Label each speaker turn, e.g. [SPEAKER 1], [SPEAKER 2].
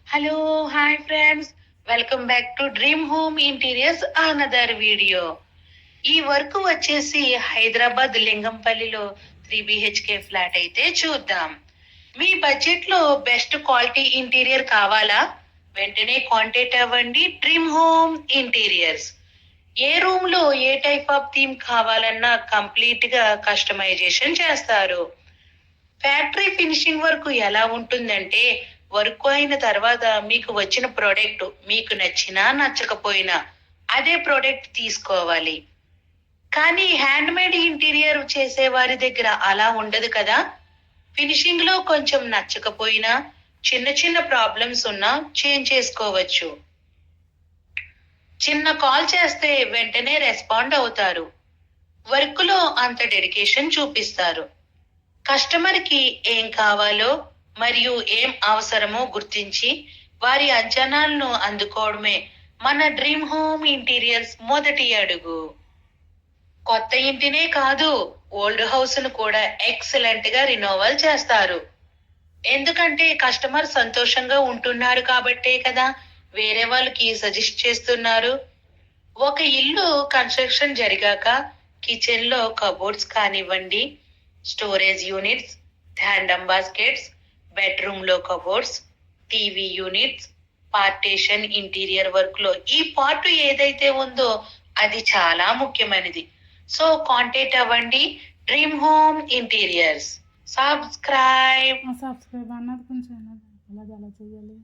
[SPEAKER 1] Hello hi friends, welcome back to dream home interiors another video. ఈ work వచ్చేసి Hyderabad లింగంపల్లిలో 3 BHK flat అయితే చూద్దాం. మీ budget లో బెస్ట్ క్వాలిటీ ఇంటీరియర్ కావాలా? వెంటనే కాంటాక్ట్ అవ్వండి డ్రీమ్ హోమ్ ఇంటీరియర్స్. ఏ రూమ్ లో ఏ టైప్ ఆఫ్ థీమ్ కావాలన్నా కంప్లీట్ గా కస్టమైజేషన్ చేస్తారు. ఫ్యాక్టరీ ఫినిషింగ్ వరకు ఎలా ఉంటుందంటే, వర్క్ అయిన తర్వాత మీకు వచ్చిన ప్రోడక్ట్ మీకు నచ్చినా నచ్చకపోయినా అదే ప్రోడక్ట్ తీసుకోవాలి. కానీ హ్యాండ్ మేడ్ ఇంటీరియర్ చేసే వారి దగ్గర అలా ఉండదు కదా. ఫినిషింగ్ లో కొంచెం నచ్చకపోయినా, చిన్న చిన్న ప్రాబ్లమ్స్ ఉన్నా చేంజ్ చేసుకోవచ్చు. చిన్న కాల్ చేస్తే వెంటనే రెస్పాండ్ అవుతారు. వర్క్ లో అంత డెడికేషన్ చూపిస్తారు. కస్టమర్ కి ఏం కావాలో మరియు ఏం అవసరమో గుర్తించి వారి అంచనాలను అందుకోవడమే మన డ్రీమ్ హోమ్ ఇంటీరియర్స్ మొదటి అడుగు. కొత్త ఇంటినే కాదు, ఓల్డ్ హౌస్ ను కూడా ఎక్సలెంట్ గా రినోవల్ చేస్తారు. ఎందుకంటే కస్టమర్ సంతోషంగా ఉంటున్నారు కాబట్టే కదా వేరే వాళ్ళకి సజెస్ట్ చేస్తున్నారు. ఒక ఇల్లు కన్స్ట్రక్షన్ జరిగాక కిచెన్ లో కబోర్డ్స్ కానివ్వండి, స్టోరేజ్ యూనిట్స్, హ్యాండమ్ బాస్కెట్స్, బెడ్రూమ్ లో cupboards, TV units, partition interior work లో ఈ పార్ట్ ఏదైతే ఉందో అది చాలా ముఖ్యమైనది. సో కాంటాక్ట్ అవ్వండి dream home interiors. Subscribe
[SPEAKER 2] subscribe అన్నది కొంచెం అలా చేయాలి.